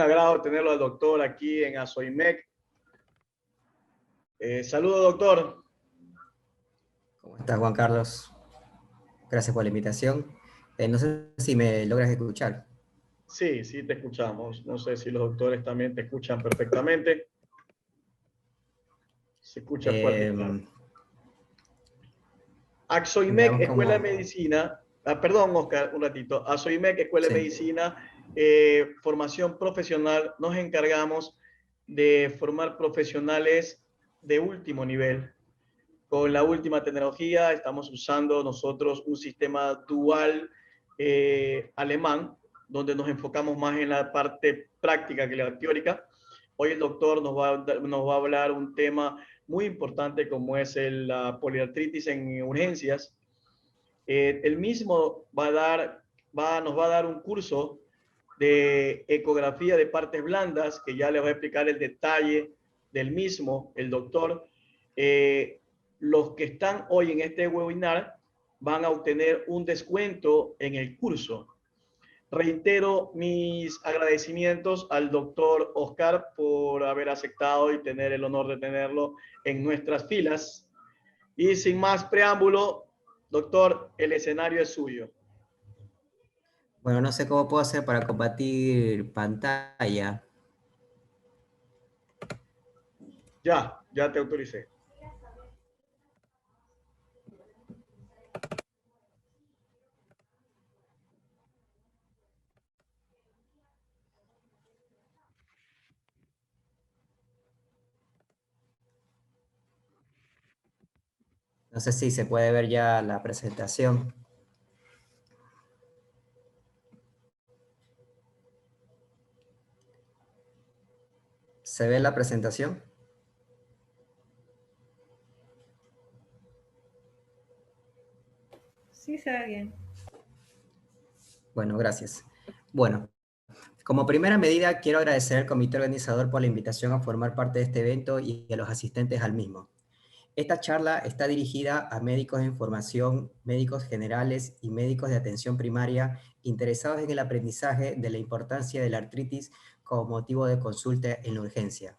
agrado tenerlo al doctor aquí en Asoimec. Saludo, doctor. ¿Cómo estás, Juan Carlos? Gracias por la invitación. No sé si me logras escuchar. Sí, sí te escuchamos. No sé si los doctores también te escuchan perfectamente. Se escucha fuerte y claro. Eh, Axoimec, Veamos Escuela de cómo... Medicina. Perdón, Oscar, un ratito. Axoimec, Escuela de Sí. Medicina, formación profesional. Nos encargamos de formar profesionales de último nivel. Con la última tecnología estamos usando nosotros un sistema dual alemán, donde nos enfocamos más en la parte práctica que la teórica. Hoy el doctor nos va a hablar un tema muy importante como es la poliartritis en urgencias. Él mismo nos va a dar un curso de ecografía de partes blandas, que ya le va a explicar el detalle del mismo, el doctor. Los que están hoy en este webinar van a obtener un descuento en el curso. Reitero mis agradecimientos al doctor Oscar por haber aceptado y tener el honor de tenerlo en nuestras filas. Y sin más preámbulo, doctor, el escenario es suyo. Bueno, no sé cómo puedo hacer para compartir pantalla. Ya te autoricé. No sé si se puede ver ya la presentación. ¿Se ve la presentación? Sí, se ve bien. Bueno, gracias. Bueno, como primera medida, quiero agradecer al comité organizador por la invitación a formar parte de este evento y a los asistentes al mismo. Esta charla está dirigida a médicos en formación, médicos generales y médicos de atención primaria interesados en el aprendizaje de la importancia de la artritis como motivo de consulta en la urgencia.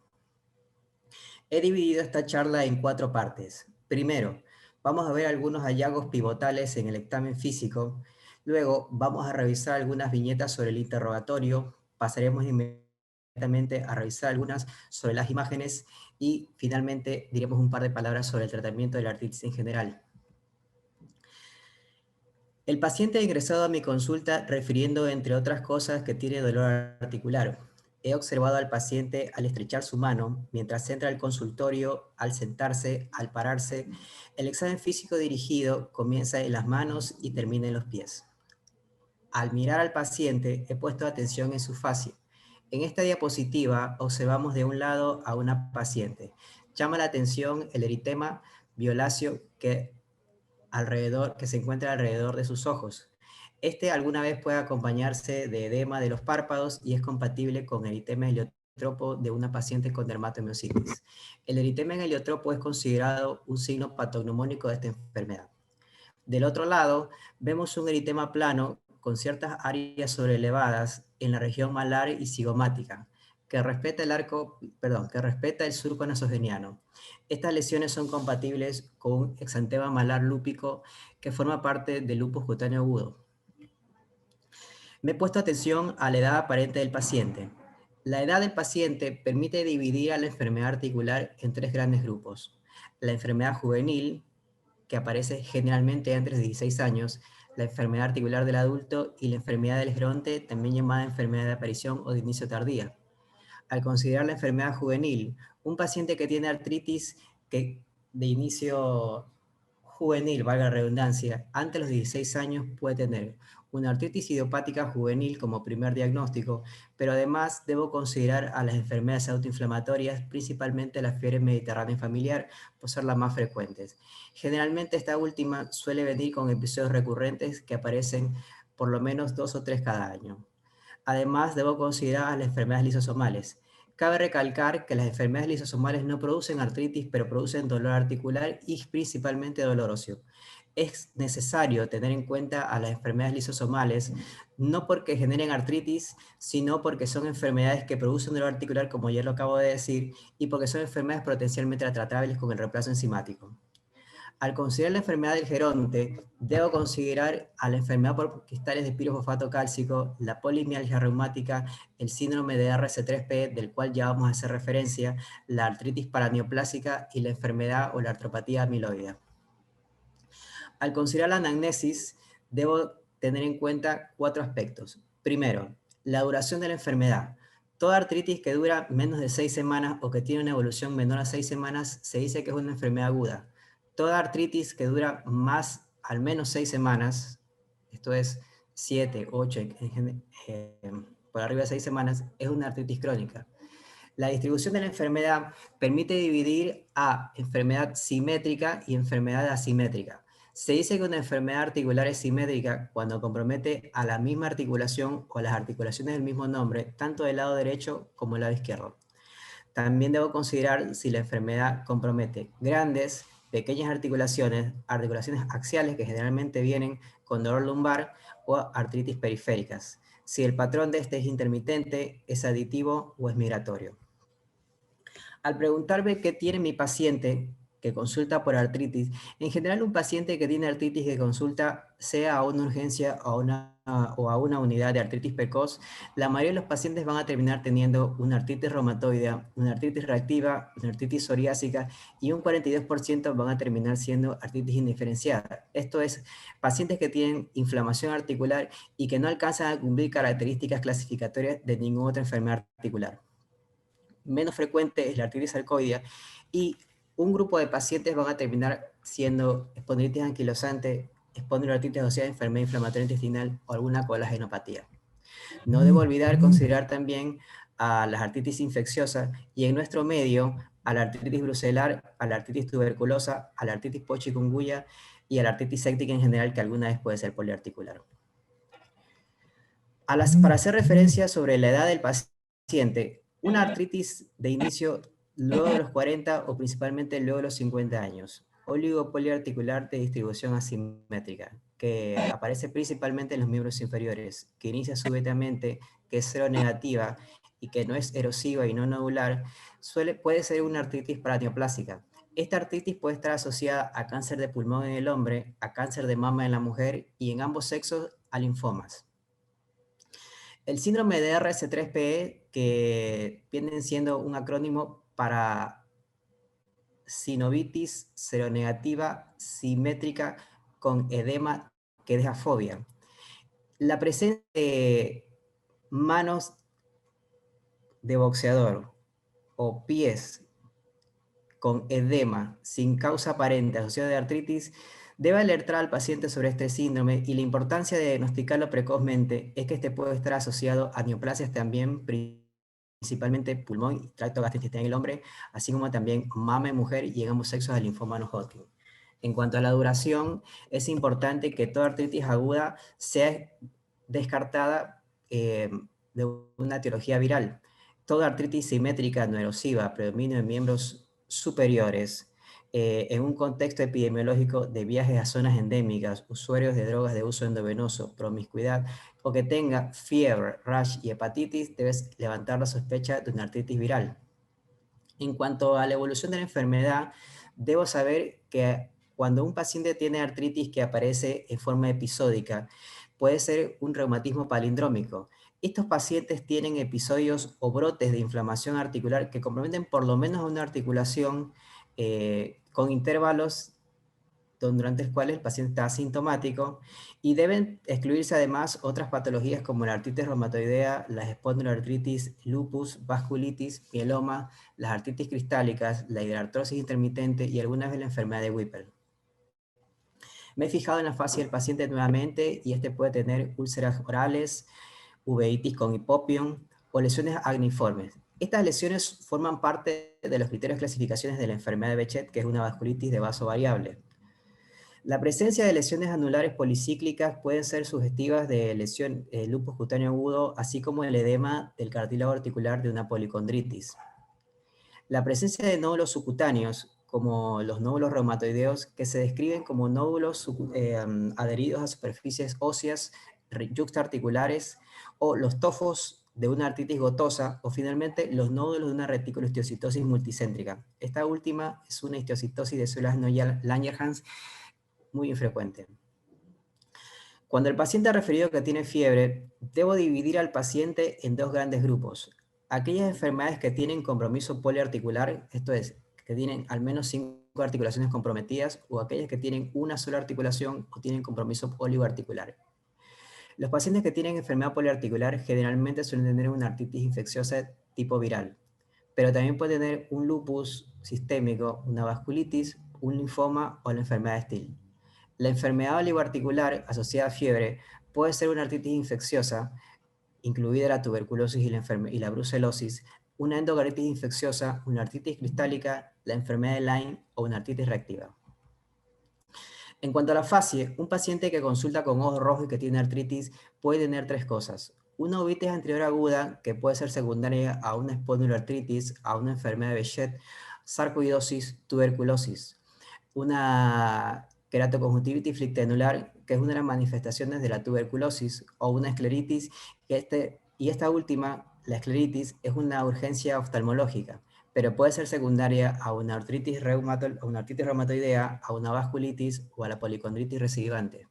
He dividido esta charla en 4 partes. Primero, vamos a ver algunos hallazgos pivotales en el examen físico. Luego, vamos a revisar algunas viñetas sobre el interrogatorio. Pasaremos inmediatamente a revisar algunas sobre las imágenes y finalmente diremos un par de palabras sobre el tratamiento de la artritis en general. El paciente ha ingresado a mi consulta refiriendo, entre otras cosas, que tiene dolor articular. He observado al paciente al estrechar su mano, mientras entra al consultorio, al sentarse, al pararse. El examen físico dirigido comienza en las manos y termina en los pies. Al mirar al paciente, he puesto atención en su fascia. En esta diapositiva observamos de un lado a una paciente. Llama la atención el eritema violáceo que se encuentra alrededor de sus ojos. Este alguna vez puede acompañarse de edema de los párpados y es compatible con eritema heliotropo de una paciente con dermatomiositis. El eritema en heliotropo es considerado un signo patognomónico de esta enfermedad. Del otro lado, vemos un eritema plano con ciertas áreas sobrelevadas en la región malar y cigomática, que respeta el surco nasogeniano. Estas lesiones son compatibles con un exantema malar lúpico que forma parte del lupus cutáneo agudo. Me he puesto atención a la edad aparente del paciente. La edad del paciente permite dividir a la enfermedad articular en 3 grandes grupos. La enfermedad juvenil, que aparece generalmente entre los 16 años, la enfermedad articular del adulto y la enfermedad del geronte, también llamada enfermedad de aparición o de inicio tardía. Al considerar la enfermedad juvenil, un paciente que tiene artritis de inicio juvenil, valga la redundancia, antes de los 16 años puede tener una artritis idiopática juvenil como primer diagnóstico, pero además debo considerar a las enfermedades autoinflamatorias, principalmente la fiebre mediterránea familiar, por ser las más frecuentes. Generalmente esta última suele venir con episodios recurrentes que aparecen por lo menos 2 o 3 cada año. Además, debo considerar las enfermedades lisosomales. Cabe recalcar que las enfermedades lisosomales no producen artritis, pero producen dolor articular y principalmente dolor óseo. es necesario tener en cuenta a las enfermedades lisosomales, no porque generen artritis, sino porque son enfermedades que producen dolor articular, como ya lo acabo de decir, y porque son enfermedades potencialmente tratables con el reemplazo enzimático. Al considerar la enfermedad del geronte, debo considerar a la enfermedad por cristales de pirofosfato cálcico, la polimialgia reumática, el síndrome de RC3P, del cual ya vamos a hacer referencia, la artritis paraneoplásica y la enfermedad o la artropatía amiloidea. Al considerar la anamnesis, debo tener en cuenta 4 aspectos. Primero, la duración de la enfermedad. Toda artritis que dura menos de 6 semanas o que tiene una evolución menor a 6 semanas se dice que es una enfermedad aguda. Toda artritis que dura más, al menos 6 semanas, esto es 7, 8, por arriba de 6 semanas, es una artritis crónica. La distribución de la enfermedad permite dividir a enfermedad simétrica y enfermedad asimétrica. Se dice que una enfermedad articular es simétrica cuando compromete a la misma articulación o las articulaciones del mismo nombre, tanto del lado derecho como del lado izquierdo. También debo considerar si la enfermedad compromete grandes, pequeñas articulaciones, articulaciones axiales que generalmente vienen con dolor lumbar o artritis periféricas. Si el patrón de este es intermitente, es aditivo o es migratorio. Al preguntarme qué tiene mi paciente que consulta por artritis, en general un paciente que tiene artritis que consulta sea a una urgencia o a una unidad de artritis precoz, la mayoría de los pacientes van a terminar teniendo una artritis reumatoidea, una artritis reactiva, una artritis psoriásica y un 42% van a terminar siendo artritis indiferenciada. Esto es, pacientes que tienen inflamación articular y que no alcanzan a cumplir características clasificatorias de ninguna otra enfermedad articular. Menos frecuente es la artritis sarcoidea y un grupo de pacientes van a terminar siendo espondilitis anquilosante, espondiloartritis asociada a enfermedad inflamatoria intestinal o alguna colagenopatía. No debo olvidar considerar también a las artritis infecciosas y en nuestro medio a la artritis brucelar, a la artritis tuberculosa, a la artritis por chikungunya y a la artritis séptica en general, que alguna vez puede ser poliarticular. Para hacer referencia sobre la edad del paciente, una artritis de inicio luego de los 40 o principalmente luego de los 50 años. Oligopoliarticular de distribución asimétrica, que aparece principalmente en los miembros inferiores, que inicia súbitamente, que es seronegativa y que no es erosiva y no nodular, puede ser una artritis paraneoplásica. Esta artritis puede estar asociada a cáncer de pulmón en el hombre, a cáncer de mama en la mujer y en ambos sexos a linfomas. El síndrome de RC3PE, que viene siendo un acrónimo para sinovitis seronegativa simétrica con edema que deja fobia. La presencia de manos de boxeador o pies con edema sin causa aparente asociada de artritis debe alertar al paciente sobre este síndrome y la importancia de diagnosticarlo precozmente es que este puede estar asociado a neoplasias también, principalmente pulmón y tracto gastrointestinal en el hombre, así como también mama en mujer y en ambos sexos del linfoma no-Hodgkin. En cuanto a la duración, es importante que toda artritis aguda sea descartada de una etiología viral. Toda artritis simétrica no erosiva, predominio en miembros superiores, en un contexto epidemiológico de viajes a zonas endémicas, usuarios de drogas de uso endovenoso, promiscuidad, o que tenga fiebre, rash y hepatitis, debes levantar la sospecha de una artritis viral. En cuanto a la evolución de la enfermedad, debo saber que cuando un paciente tiene artritis que aparece en forma episódica, puede ser un reumatismo palindrómico. Estos pacientes tienen episodios o brotes de inflamación articular que comprometen por lo menos una articulación con intervalos durante los cuales el paciente está asintomático y deben excluirse además otras patologías como la artritis reumatoidea, las espondiloartritis, lupus, vasculitis, mieloma, las artritis cristálicas, la hidrartrosis intermitente y algunas de la enfermedad de Whipple. Me he fijado en la fascia del paciente nuevamente y este puede tener úlceras orales, uveitis con hipopión o lesiones agniformes. Estas lesiones forman parte de los criterios de clasificaciones de la enfermedad de Behçet, que es una vasculitis de vaso variable. La presencia de lesiones anulares policíclicas pueden ser sugestivas de lesión lupus cutáneo agudo, así como el edema del cartílago articular de una policondritis. La presencia de nódulos subcutáneos como los nódulos reumatoideos, que se describen como nódulos adheridos a superficies óseas yuxtaarticulares, o los tofos de una artritis gotosa, o finalmente los nódulos de una reticulohistiocytosis multicéntrica. Esta última es una histiocytosis de células no Langerhans muy infrecuente. Cuando el paciente ha referido que tiene fiebre, debo dividir al paciente en dos grandes grupos. Aquellas enfermedades que tienen compromiso poliarticular, esto es, que tienen al menos 5 articulaciones comprometidas, o aquellas que tienen una sola articulación o tienen compromiso oligoarticular. Los pacientes que tienen enfermedad poliarticular generalmente suelen tener una artritis infecciosa tipo viral, pero también pueden tener un lupus sistémico, una vasculitis, un linfoma o la enfermedad de Still. La enfermedad oligoarticular asociada a fiebre puede ser una artritis infecciosa, incluida la tuberculosis y la brucelosis, una endocarditis infecciosa, una artritis cristálica, la enfermedad de Lyme o una artritis reactiva. En cuanto a la fascie, un paciente que consulta con ojos rojos y que tiene artritis puede tener tres cosas. Una uveitis anterior aguda, que puede ser secundaria a una espondiloartritis, a una enfermedad de Behçet, sarcoidosis, tuberculosis. Una queratoconjuntivitis flicteanular, que es una de las manifestaciones de la tuberculosis, o una escleritis, y esta última, la escleritis, es una urgencia oftalmológica, pero puede ser secundaria a una artritis reumatoidea, a una vasculitis o a la policondritis recidivante.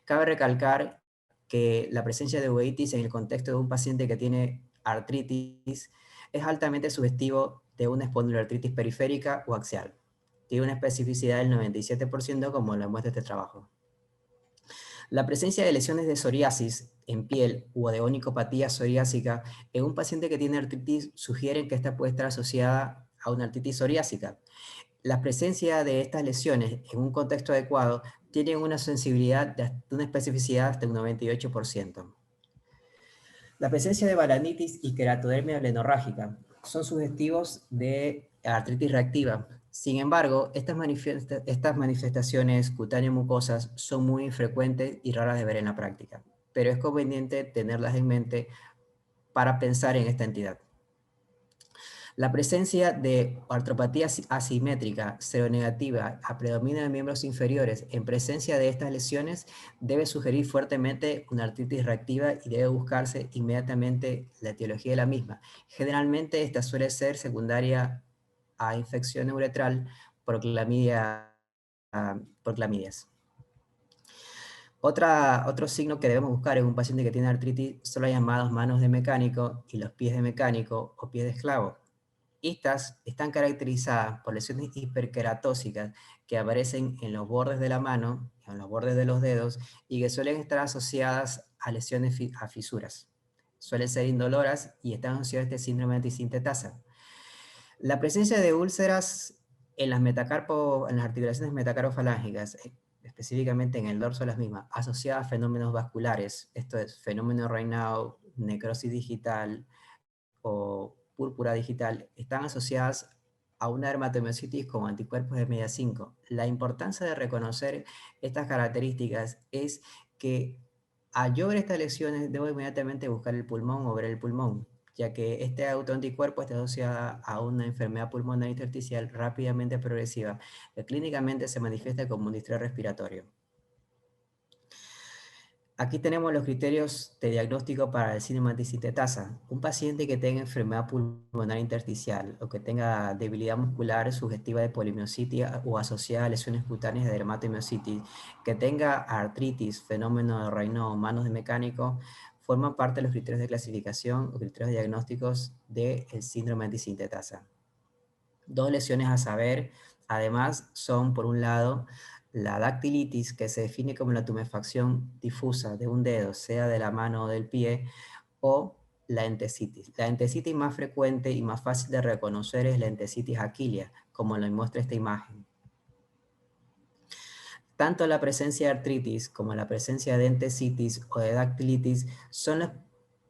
Cabe recalcar que la presencia de uveitis en el contexto de un paciente que tiene artritis es altamente sugestivo de una espondiloartritis periférica o axial. Tiene una especificidad del 97%, como lo muestra este trabajo. La presencia de lesiones de psoriasis en piel o de onicopatía psoriásica en un paciente que tiene artritis sugieren que esta puede estar asociada a una artritis psoriásica. La presencia de estas lesiones en un contexto adecuado tiene una sensibilidad de una especificidad hasta un 98%. La presencia de balanitis y queratodermia blenorrágica son sugestivos de artritis reactiva. Sin embargo, estas manifestaciones cutáneo-mucosas son muy infrecuentes y raras de ver en la práctica, pero es conveniente tenerlas en mente para pensar en esta entidad. La presencia de artropatía asimétrica, seronegativa, a predominio de miembros inferiores en presencia de estas lesiones debe sugerir fuertemente una artritis reactiva y debe buscarse inmediatamente la etiología de la misma. Generalmente esta suele ser secundaria a infección uretral por clamidias. Otro signo que debemos buscar en un paciente que tiene artritis son las llamadas manos de mecánico y los pies de mecánico o pies de esclavo. Estas están caracterizadas por lesiones hiperqueratósicas que aparecen en los bordes de la mano, en los bordes de los dedos, y que suelen estar asociadas a lesiones a fisuras. Suelen ser indoloras y están asociadas a este síndrome de antisintetasa. La presencia de úlceras en las articulaciones metacarpofalángicas, específicamente en el dorso de las mismas, asociadas a fenómenos vasculares, esto es fenómeno Raynaud, necrosis digital o púrpura digital, están asociadas a una dermatomiositis con anticuerpos de media 5. La importancia de reconocer estas características es que al yo ver estas lesiones debo inmediatamente buscar el pulmón o ver el pulmón, ya que este autoanticuerpo está asociado a una enfermedad pulmonar intersticial rápidamente progresiva, que clínicamente se manifiesta como un distrés respiratorio. Aquí tenemos los criterios de diagnóstico para el síndrome de antisintetasa. Un paciente que tenga enfermedad pulmonar intersticial o que tenga debilidad muscular sugestiva de polimiositis o asociada a lesiones cutáneas de dermatomiositis, que tenga artritis, fenómeno de Raynaud, manos de mecánico, forman parte de los criterios de clasificación o criterios diagnósticos del síndrome de antisintetasa. Dos lesiones a saber, además, son, por un lado, la dactilitis, que se define como la tumefacción difusa de un dedo, sea de la mano o del pie, o la entesitis. La entesitis más frecuente y más fácil de reconocer es la entesitis aquilea, como lo muestra esta imagen. Tanto la presencia de artritis como la presencia de entesitis o de dactilitis son los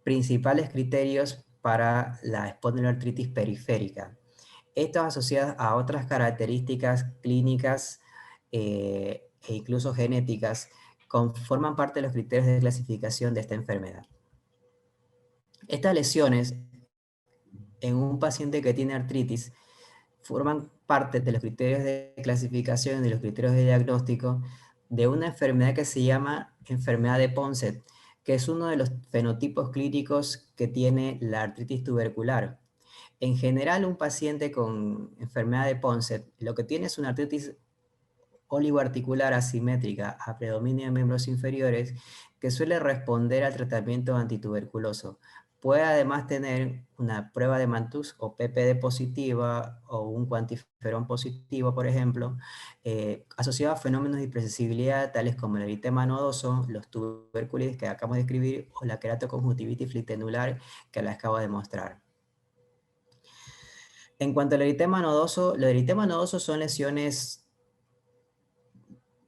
principales criterios para la espondiloartritis periférica. Estas asociadas a otras características clínicas e incluso genéticas forman parte de los criterios de clasificación de esta enfermedad. Estas lesiones en un paciente que tiene artritis forman parte de los criterios de clasificación, de los criterios de diagnóstico de una enfermedad que se llama enfermedad de Ponset, que es uno de los fenotipos clínicos que tiene la artritis tubercular. En general, un paciente con enfermedad de Ponset lo que tiene es una artritis olivoarticular asimétrica a predominio de miembros inferiores que suele responder al tratamiento antituberculoso. Puede además tener una prueba de Mantoux o PPD positiva o un cuantiferón positivo, por ejemplo, asociado a fenómenos de hipersensibilidad tales como el eritema nodoso, los tuberculitis que acabamos de escribir o la queratoconjuntivitis flitenular que les acabo de mostrar. En cuanto al eritema nodoso, los eritemas nodosos son lesiones,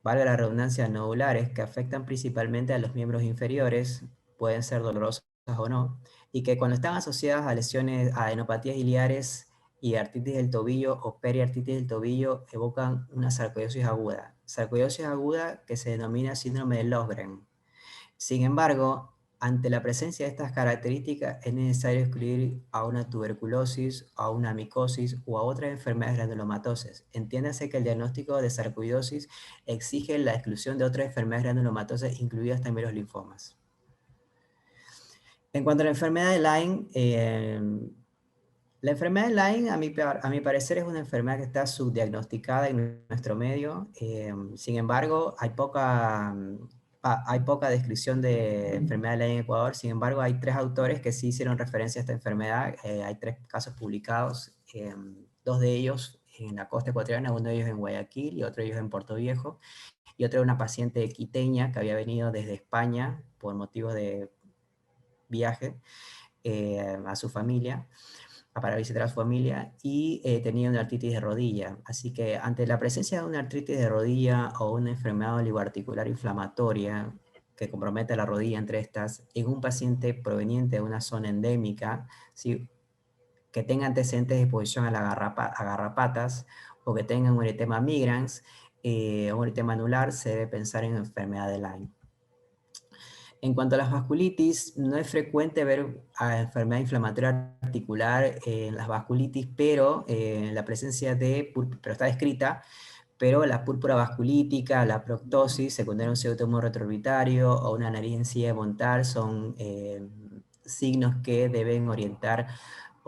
valga la redundancia, nodulares que afectan principalmente a los miembros inferiores, pueden ser dolorosas o no, y que cuando están asociadas a lesiones, a adenopatías iliares y artritis del tobillo o periartritis del tobillo, evocan una sarcoidosis aguda que se denomina síndrome de Löfgren. Sin embargo, ante la presencia de estas características es necesario excluir a una tuberculosis, a una micosis o a otras enfermedades granulomatosas. Entiéndase que el diagnóstico de sarcoidosis exige la exclusión de otras enfermedades granulomatosas, incluidas también los linfomas. En cuanto a la enfermedad de Lyme, la enfermedad de Lyme, a mi parecer, es una enfermedad que está subdiagnosticada en nuestro medio. Sin embargo, hay poca descripción de enfermedad de Lyme en Ecuador. Sin embargo, hay 3 autores que sí hicieron referencia a esta enfermedad. Hay 3 casos publicados, 2 de ellos en la costa ecuatoriana, uno de ellos en Guayaquil y otro de ellos en Puerto Viejo. Y otro de una paciente quiteña que había venido desde España por motivos de viaje a su familia, para visitar a su familia, y tenía una artritis de rodilla. Así que ante la presencia de una artritis de rodilla o una enfermedad olivoarticular inflamatoria que compromete la rodilla entre estas, en un paciente proveniente de una zona endémica, ¿sí?, que tenga antecedentes de exposición a garrapatas o que tenga un eritema migrans o un eritema anular, se debe pensar en enfermedad de Lyme. En cuanto a las vasculitis, no es frecuente ver enfermedad inflamatoria articular en las vasculitis, pero la presencia de, pero está descrita, pero la púrpura vasculítica, la proctosis, secundaria a un pseudotumor retroorbitario o una nariz en silla de montar son signos que deben orientar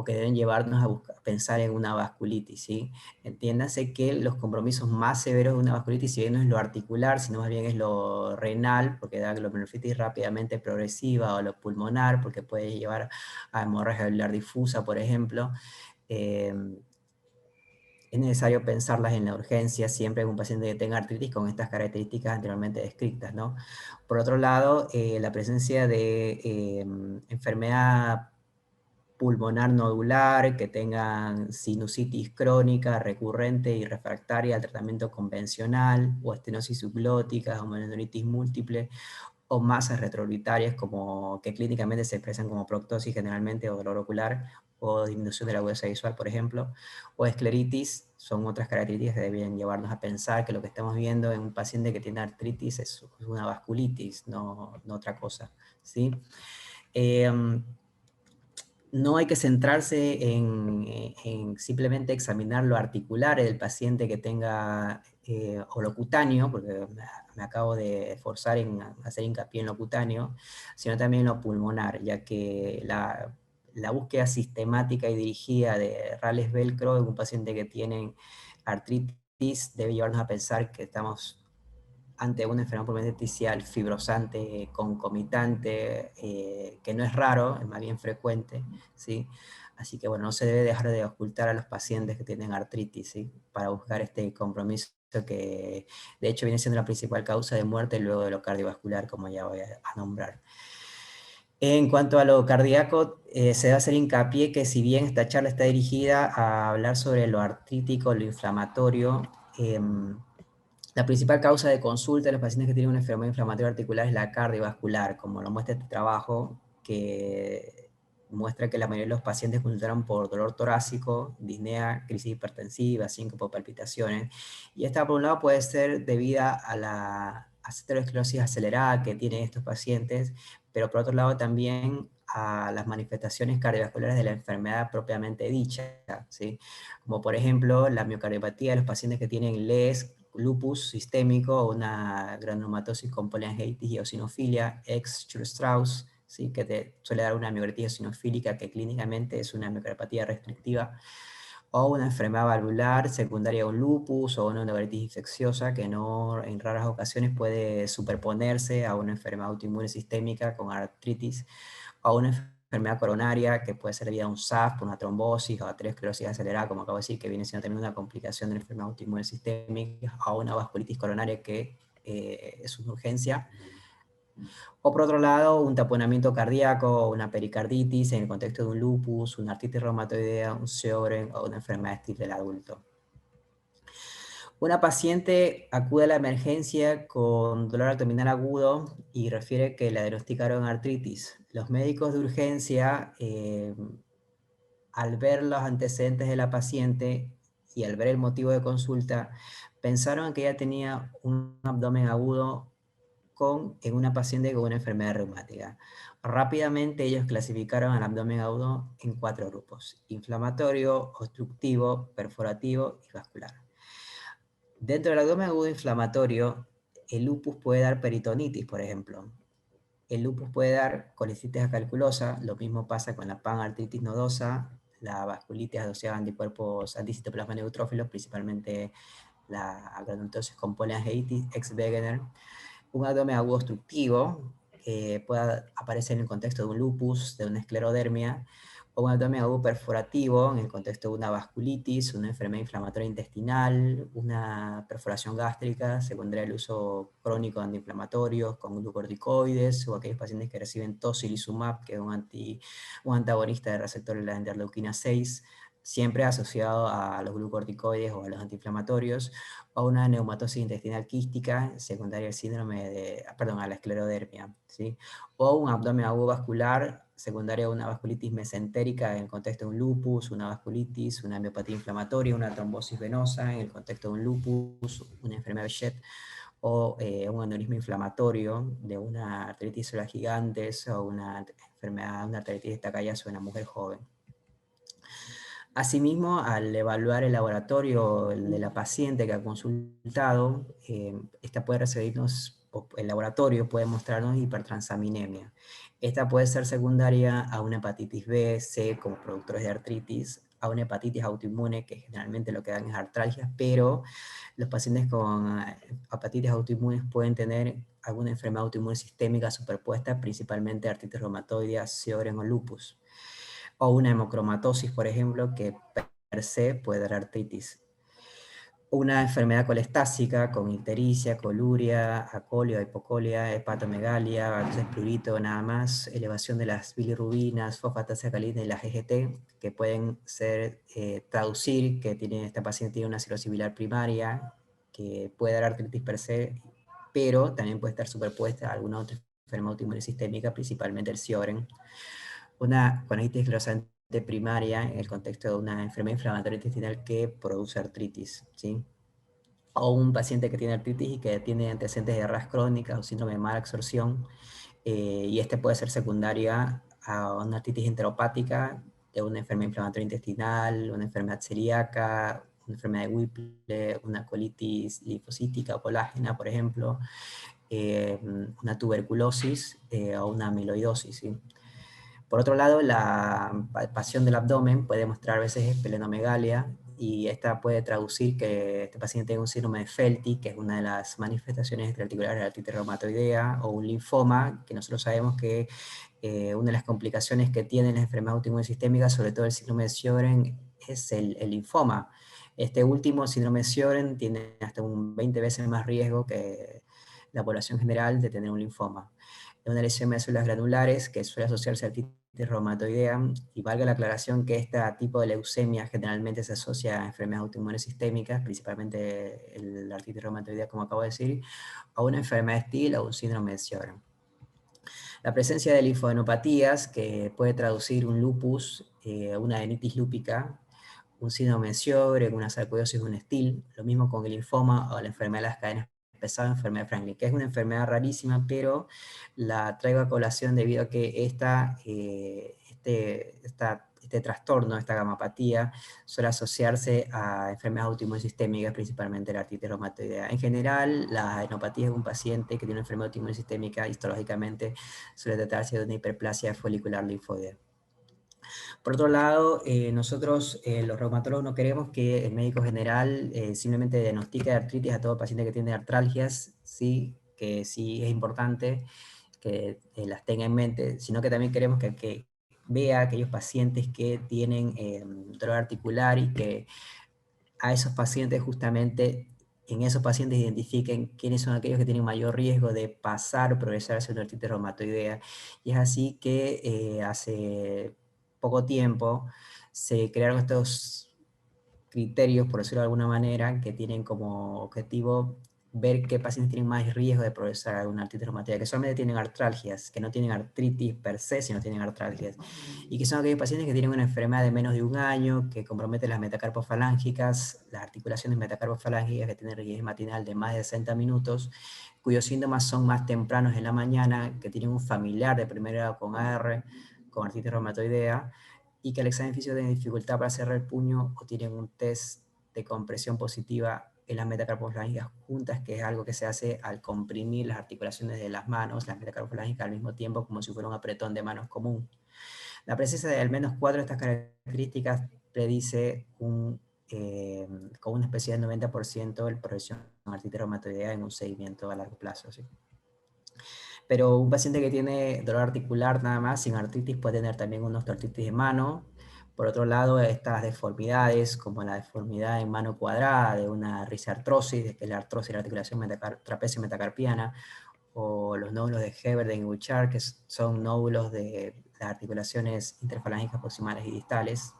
o que deben llevarnos a pensar en una vasculitis, ¿sí? Entiéndase que los compromisos más severos de una vasculitis, si bien no es lo articular, sino más bien es lo renal, porque da glomerulonephritis rápidamente progresiva, o lo pulmonar, porque puede llevar a hemorragia alveolar difusa, por ejemplo. Es necesario pensarlas en la urgencia siempre en un paciente que tenga artritis con estas características anteriormente descritas, ¿no? Por otro lado, la presencia de enfermedad pulmonar nodular, que tengan sinusitis crónica, recurrente y refractaria al tratamiento convencional, o estenosis subglótica, o meningitis múltiple, o masas retroorbitarias como, que clínicamente se expresan como proctosis generalmente, o dolor ocular, o disminución de la agudeza visual, por ejemplo, o escleritis, son otras características que deben llevarnos a pensar que lo que estamos viendo en un paciente que tiene artritis es una vasculitis, no otra cosa, ¿sí? No hay que centrarse en simplemente examinar lo articular del paciente que tenga o lo cutáneo, porque me acabo de esforzar en hacer hincapié en lo cutáneo, sino también en lo pulmonar, ya que la búsqueda sistemática y dirigida de rales velcro en un paciente que tiene artritis debe llevarnos a pensar que estamos ante una enfermedad pulmonar artificial fibrosante, concomitante, que no es raro, es más bien frecuente, ¿sí? Así que bueno, no se debe dejar de ocultar a los pacientes que tienen artritis, ¿sí?, para buscar este compromiso que de hecho viene siendo la principal causa de muerte luego de lo cardiovascular, como ya voy a nombrar. En cuanto a lo cardíaco, se debe hacer hincapié que si bien esta charla está dirigida a hablar sobre lo artrítico, lo inflamatorio, la principal causa de consulta de los pacientes que tienen una enfermedad inflamatoria articular es la cardiovascular, como lo muestra este trabajo, que muestra que la mayoría de los pacientes consultaron por dolor torácico, disnea, crisis hipertensiva, síncope o palpitaciones. Y esta, por un lado, puede ser debida a la aterosclerosis acelerada que tienen estos pacientes, pero por otro lado también a las manifestaciones cardiovasculares de la enfermedad propiamente dicha, ¿sí? Como por ejemplo la miocardiopatía de los pacientes que tienen LES, lupus sistémico, o una granulomatosis con poliangiitis y eosinofilia, ex-Church-Strauss, ¿sí? Que te suele dar una miocarditis eosinofílica que clínicamente es una miocardiopatía restrictiva, o una enfermedad valvular secundaria a un lupus o una neuritis infecciosa que no, en raras ocasiones puede superponerse a una enfermedad autoinmune sistémica con artritis, o una enfermedad coronaria que puede ser debida a un SAF, una trombosis o aterosclerosis acelerada, como acabo de decir, que viene siendo también una complicación de la enfermedad autoinmune sistémica, o una vasculitis coronaria que es una urgencia. O por otro lado, un taponamiento cardíaco, una pericarditis en el contexto de un lupus, una artritis reumatoidea, un Sjögren o una enfermedad de Still del adulto. Una paciente acude a la emergencia con dolor abdominal agudo y refiere que le diagnosticaron artritis. Los médicos de urgencia, al ver los antecedentes de la paciente y al ver el motivo de consulta, pensaron que ella tenía un abdomen agudo en una paciente con una enfermedad reumática. Rápidamente ellos clasificaron al abdomen agudo en 4 grupos: inflamatorio, obstructivo, perforativo y vascular. Dentro del abdomen agudo inflamatorio, el lupus puede dar peritonitis, por ejemplo. El lupus puede dar colicitis acalculosa, lo mismo pasa con la panartritis nodosa, la vasculitis asociada a anticuerpos anticitoplasma neutrófilos, principalmente la granulomatosis con poliangiitis, ex-Wegener. Un abdomen agudo obstructivo que pueda aparecer en el contexto de un lupus, de una esclerodermia, o un abdomen agudo perforativo en el contexto de una vasculitis, una enfermedad inflamatoria intestinal, una perforación gástrica secundaria al uso crónico de antiinflamatorios con glucorticoides, o aquellos pacientes que reciben tocilizumab, que es un antagonista del receptor de la interleuquina 6, siempre asociado a los glucorticoides o a los antiinflamatorios, o una neumatosis intestinal quística secundaria al síndrome de, perdón, a la esclerodermia, ¿sí? O un abdomen agudo vascular secundaria a una vasculitis mesentérica en el contexto de un lupus, una vasculitis, una miopatía inflamatoria, una trombosis venosa en el contexto de un lupus, una enfermedad de Behçet, o un aneurisma inflamatorio de una arteritis células gigantes, o una enfermedad, una arteritis de Takayasu en una mujer joven. Asimismo, al evaluar el laboratorio de la paciente que ha consultado, esta puede recibirnos, el laboratorio puede mostrarnos hipertransaminemia. Esta puede ser secundaria a una hepatitis B, C, como productores de artritis, a una hepatitis autoinmune, que generalmente lo que dan es artralgias, pero los pacientes con hepatitis autoinmunes pueden tener alguna enfermedad autoinmune sistémica superpuesta, principalmente artritis reumatoidea, Sjögren o lupus, o una hemocromatosis, por ejemplo, que per se puede dar artritis. Una enfermedad colestásica con ictericia, coluria, acolio, hipocolia, hepatomegalia, entonces prurito, nada más, elevación de las bilirrubinas, fosfatasa alcalina y la GGT, que pueden ser, traducir que esta paciente tiene una cirrosis biliar primaria, que puede dar artritis per se, pero también puede estar superpuesta a alguna otra enfermedad autoinmune sistémica, principalmente el Sjögren. Una conitis esclerosante primaria en el contexto de una enfermedad inflamatoria intestinal que produce artritis, ¿sí? O un paciente que tiene artritis y que tiene antecedentes de diarreas crónicas o síndrome de mala absorción, y este puede ser secundaria a una artritis enteropática de una enfermedad inflamatoria intestinal, una enfermedad celíaca, una enfermedad de Whipple, una colitis linfocítica o colágena, por ejemplo, una tuberculosis o una amiloidosis, ¿sí? Por otro lado, la palpación del abdomen puede mostrar a veces esplenomegalia, y esta puede traducir que este paciente tiene un síndrome de Felty, que es una de las manifestaciones extraarticulares de la artritis reumatoidea, o un linfoma, que nosotros sabemos que una de las complicaciones que tienen las enfermedades autoinmunes sistémicas, sobre todo el síndrome de Sjögren, es el linfoma. Este último, síndrome de Sjögren, tiene hasta un 20 veces más riesgo que la población general de tener un linfoma. Es una lesión de células granulares que suele asociarse a artritis reumatoidea, y valga la aclaración que este tipo de leucemia generalmente se asocia a enfermedades autoinmunes sistémicas, principalmente la artritis reumatoidea, como acabo de decir, a una enfermedad de Still o un síndrome de Sjögren. La presencia de linfadenopatías, que puede traducir un lupus, una adenitis lúpica, un síndrome de Sjögren, una sarcoidosis, un Still, lo mismo con el linfoma o la enfermedad de las cadenas pesado de enfermedad de Franklin, que es una enfermedad rarísima, pero la traigo a colación debido a que este trastorno, esta gamapatía, suele asociarse a enfermedades autoinmunes sistémicas, principalmente la artritis reumatoidea. En general, la enopatía es un paciente que tiene una enfermedad autoinmune sistémica, histológicamente suele tratarse de una hiperplasia folicular linfoidea. Por otro lado, nosotros los reumatólogos no queremos que el médico general simplemente diagnostique artritis a todo paciente que tiene artralgias, sí, que sí es importante que las tenga en mente, sino que también queremos que vea a aquellos pacientes que tienen dolor articular y que a esos pacientes justamente, en esos pacientes identifiquen quiénes son aquellos que tienen mayor riesgo de pasar o progresar hacia una artritis reumatoidea. Y es así que hace poco tiempo se crearon estos criterios, por decirlo de alguna manera, que tienen como objetivo ver qué pacientes tienen más riesgo de progresar a una artritis reumatoidea, que solamente tienen artralgias, que no tienen artritis per se, sino tienen artralgias, y que son aquellos pacientes que tienen una enfermedad de menos de un año, que compromete las metacarpofalángicas, las articulaciones metacarpofalángicas, que tienen rigidez matinal de más de 60 minutos, cuyos síntomas son más tempranos en la mañana, que tienen un familiar de primer grado con AR, con artritis reumatoidea, y que al examen físico tienen dificultad para cerrar el puño o tienen un test de compresión positiva en las metacarpofalángicas juntas, que es algo que se hace al comprimir las articulaciones de las manos, las metacarpofalángicas al mismo tiempo, como si fuera un apretón de manos común. La presencia de al menos 4 de estas características predice con una especie del 90% el progresión de artritis reumatoidea en un seguimiento a largo plazo. ¿Sí? Pero un paciente que tiene dolor articular nada más, sin artritis, puede tener también una osteoartritis de mano. Por otro lado, estas deformidades, como la deformidad en mano cuadrada de una risartrosis, que es la artrosis de la articulación trapecio metacarpiana, o los nódulos de Heberden y Bouchard, que son nódulos de las articulaciones interfalángicas proximales y distales.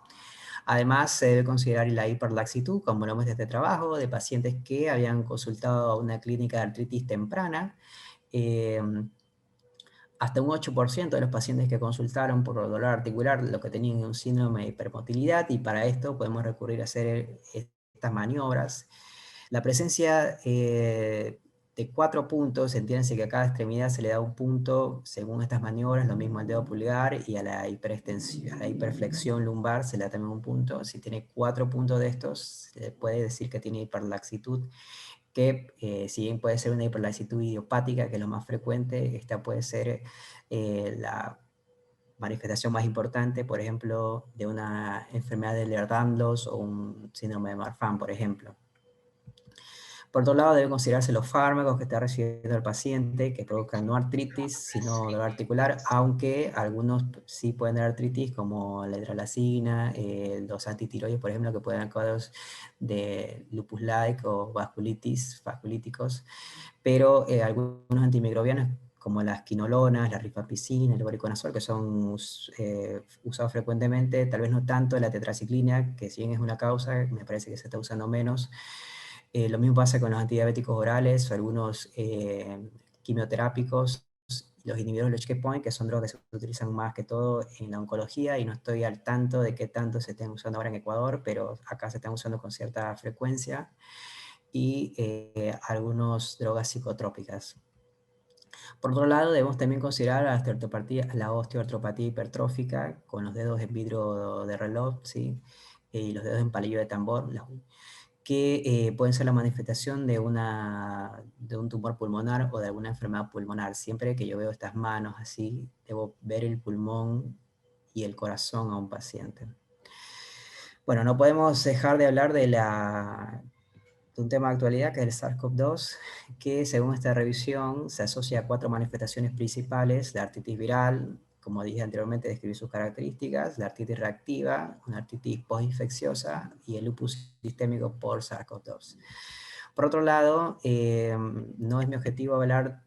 Además, se debe considerar la hiperlaxitud, como lo muestra este trabajo, de pacientes que habían consultado a una clínica de artritis temprana. Hasta un 8% de los pacientes que consultaron por dolor articular lo que tenían un síndrome de hipermotilidad, y para esto podemos recurrir a hacer estas maniobras. La presencia de 4 puntos, entiéndense que a cada extremidad se le da un punto según estas maniobras, lo mismo al dedo pulgar, y a la hiperextensión, a la hiperflexión lumbar se le da también un punto. Si tiene 4 puntos de estos, se puede decir que tiene hiperlaxitud, que si bien puede ser una hiperlaxitud idiopática, que es lo más frecuente, esta puede ser la manifestación más importante, por ejemplo, de una enfermedad de Ehlers-Danlos o un síndrome de Marfan, por ejemplo. Por otro lado, deben considerarse los fármacos que está recibiendo el paciente, que produzcan no artritis, sino dolor articular, aunque algunos sí pueden dar artritis, como la hidralazina, los antitiroides, por ejemplo, que pueden dar cuadros de lupus-like o vasculíticos, pero algunos antimicrobianos, como las quinolonas, la rifapicina, el voriconazol, que son usados frecuentemente, tal vez no tanto la tetraciclina, que si bien es una causa, me parece que se está usando menos. Lo mismo pasa con los antidiabéticos orales o algunos quimioterápicos, los inhibidores del checkpoint, que son drogas que se utilizan más que todo en la oncología, y no estoy al tanto de qué tanto se estén usando ahora en Ecuador, pero acá se están usando con cierta frecuencia, y algunas drogas psicotrópicas. Por otro lado, debemos también considerar la osteoartropatía hipertrófica con los dedos en vidrio de reloj, ¿sí? Y los dedos en palillo de tambor, que pueden ser la manifestación de un tumor pulmonar o de alguna enfermedad pulmonar. Siempre que yo veo estas manos así, debo ver el pulmón y el corazón a un paciente. Bueno, no podemos dejar de hablar de un tema de actualidad, que es el SARS-CoV-2, que según esta revisión se asocia a 4 manifestaciones principales: la artritis viral, como dije anteriormente, describí sus características, la artritis reactiva, una artritis postinfecciosa, y el lupus sistémico por SARS-CoV-2. Por otro lado, no es mi objetivo hablar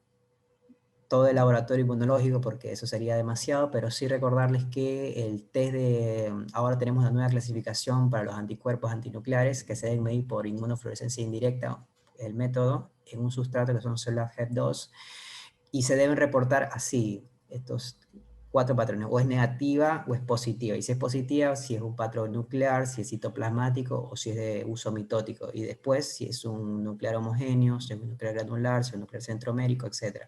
todo el laboratorio inmunológico, porque eso sería demasiado, pero sí recordarles que ahora tenemos una nueva clasificación para los anticuerpos antinucleares, que se deben medir por inmunofluorescencia indirecta, el método, en un sustrato que son células HEP2, y se deben reportar así. Estos 4 patrones, o es negativa o es positiva, y si es positiva, si es un patrón nuclear, si es citoplasmático o si es de uso mitótico, y después si es un nuclear homogéneo, si es un nuclear granular, si es un nuclear centromérico, etc.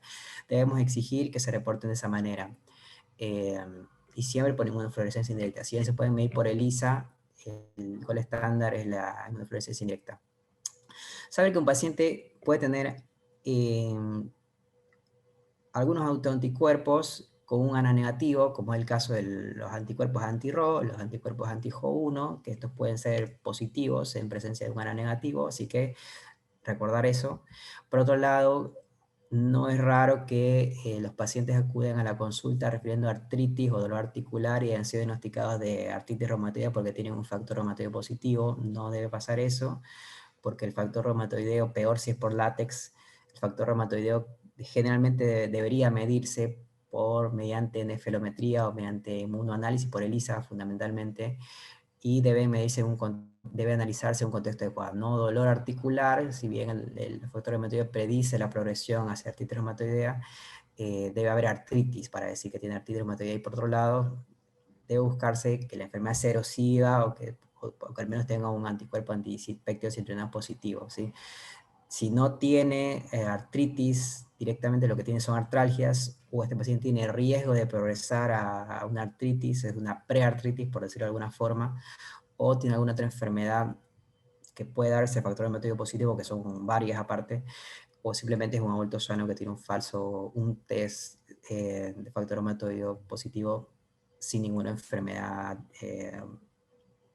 Debemos exigir que se reporten de esa manera. Y siempre ponemos una fluorescencia indirecta. Si bien se pueden medir por ELISA, el gol estándar es la fluorescencia indirecta. Saber que un paciente puede tener algunos autoanticuerpos con un ANA negativo, como es el caso de los anticuerpos anti-Ro, los anticuerpos anti-Jo1, que estos pueden ser positivos en presencia de un ANA negativo, así que recordar eso. Por otro lado, no es raro que los pacientes acuden a la consulta refiriendo a artritis o dolor articular y han sido diagnosticados de artritis reumatoidea porque tienen un factor reumatoideo positivo. No debe pasar eso, porque el factor reumatoideo, peor si es por látex, el factor reumatoideo generalmente debería medirse mediante nefelometría o mediante inmunoanálisis por ELISA fundamentalmente, y debe analizarse en un contexto adecuado. No dolor articular, si bien el factor reumatoideo predice la progresión hacia artritis reumatoidea, debe haber artritis para decir que tiene artritis reumatoidea, y por otro lado, debe buscarse que la enfermedad sea erosiva o que al menos tenga un anticuerpo antipéptido citrional positivo, ¿sí? Si no tiene artritis, directamente lo que tiene son artralgias, o este paciente tiene riesgo de progresar a una artritis, es una preartritis, por decirlo de alguna forma, o tiene alguna otra enfermedad que puede darse factor reumatoideo positivo, que son varias aparte, o simplemente es un adulto sano que tiene un test de factor reumatoideo positivo sin ninguna enfermedad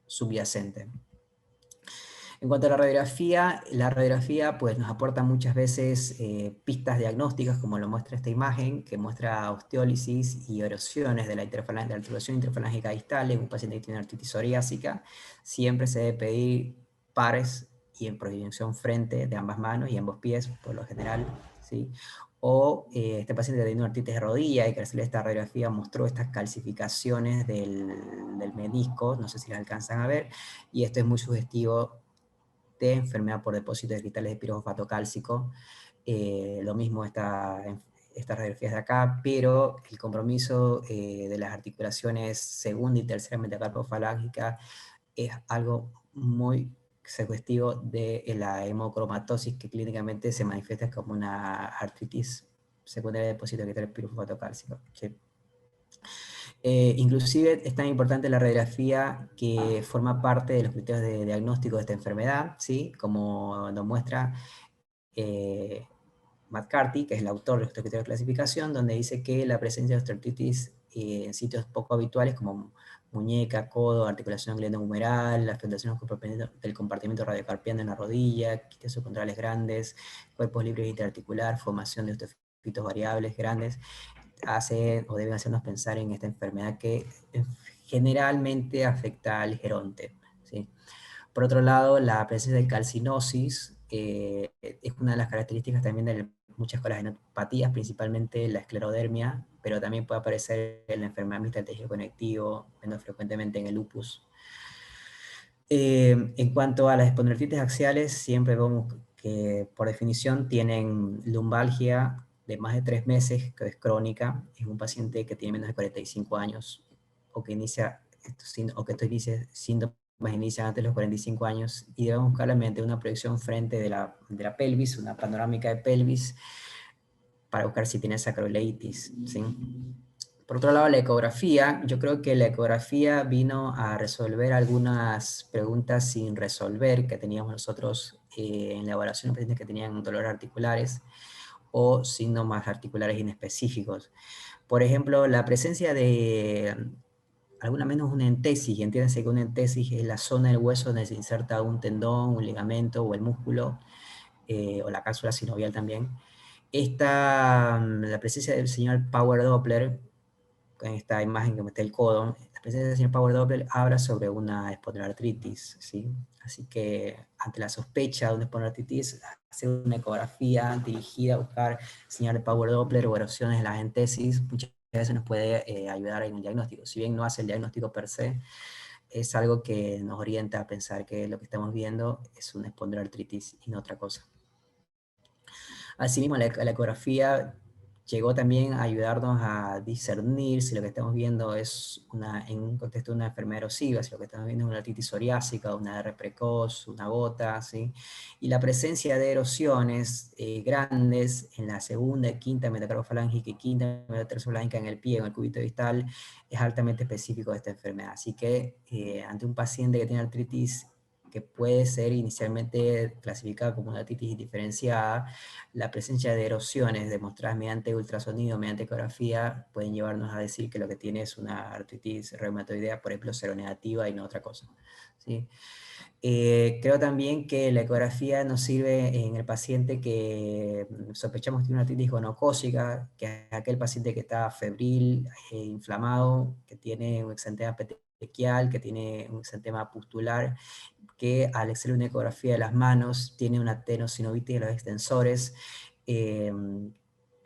subyacente. En cuanto a la radiografía pues, nos aporta muchas veces pistas diagnósticas, como lo muestra esta imagen, que muestra osteólisis y erosiones de la articulación interfalángica distal en un paciente que tiene artritis psoriásica. Siempre se debe pedir pares y en proyección frente de ambas manos y ambos pies, por lo general, ¿sí? O este paciente tiene una artritis de rodilla y que al hacerle esta radiografía mostró estas calcificaciones del menisco, no sé si las alcanzan a ver, y esto es muy sugestivo de enfermedad por depósitos cristales de pirofosfato cálcico. Lo mismo estas radiografías de acá, pero el compromiso de las articulaciones segunda y tercera metacarpofalángica es algo muy sugestivo de la hemocromatosis, que clínicamente se manifiesta como una artritis secundaria de depósito cristales de pirofosfato cálcico. ¿Sí? Inclusive es tan importante la radiografía que forma parte de los criterios de diagnóstico de esta enfermedad, ¿sí? Como nos muestra McCarthy, que es el autor de estos criterios de clasificación, donde dice que la presencia de osteoartritis en sitios poco habituales como muñeca, codo, articulación glenohumeral, las afectaciones del compartimento radiocarpiano en la rodilla, quistes subcontrales grandes, cuerpos libres interarticular, formación de osteofitos variables grandes, deben hacernos pensar en esta enfermedad que generalmente afecta al geronte, ¿sí? Por otro lado, la presencia de calcinosis es una de las características también de muchas colagenopatías, principalmente la esclerodermia, pero también puede aparecer en la enfermedad mixta del tejido conectivo, menos frecuentemente en el lupus. En cuanto a las espondilititis axiales, siempre vemos que por definición tienen lumbalgia de más de 3 meses, que es crónica, es un paciente que tiene menos de 45 años, o que inicia síntomas inician antes de los 45 años, y debemos buscarla mediante una proyección frente de la pelvis, una panorámica de pelvis, para buscar si tiene sacroileitis, ¿sí? Por otro lado, la ecografía, yo creo que la ecografía vino a resolver algunas preguntas sin resolver que teníamos nosotros en la evaluación de pacientes que tenían dolores articulares o síntomas articulares inespecíficos. Por ejemplo, la presencia de alguna menos una entesis, y entiéndanse que una entesis es la zona del hueso donde se inserta un tendón, un ligamento o el músculo, o la cápsula sinovial también. La presencia del señor Power Doppler, en esta imagen que muestra el codo, la presencia del señor Power Doppler habla sobre una espondiloartritis, ¿sí? Así que ante la sospecha de una espondiloartritis, hacer una ecografía dirigida a buscar señal de Power Doppler o erosiones en las entesis, muchas veces nos puede ayudar en el diagnóstico. Si bien no hace el diagnóstico per se, es algo que nos orienta a pensar que lo que estamos viendo es una espondiloartritis y no otra cosa. Asimismo, la ecografía llegó también a ayudarnos a discernir si lo que estamos viendo es en un contexto de una enfermedad erosiva, si lo que estamos viendo es una artritis psoriásica, una R precoz, una gota, ¿sí? Y la presencia de erosiones grandes en la segunda y quinta metacarpofalángica y quinta metatarsofalangica en el pie, en el cúbito distal, es altamente específico de esta enfermedad. Así que ante un paciente que tiene artritis que puede ser inicialmente clasificada como una artritis diferenciada, la presencia de erosiones demostradas mediante ultrasonido, mediante ecografía, pueden llevarnos a decir que lo que tiene es una artritis reumatoidea, por ejemplo, seronegativa y no otra cosa, ¿sí? Creo también que la ecografía nos sirve en el paciente que sospechamos que tiene una artritis gonocócica, que es aquel paciente que está febril, inflamado, que tiene un exantema petequial, que tiene un exantema pustular, que al hacer una ecografía de las manos tiene una tenosinovitis de los extensores. Eh,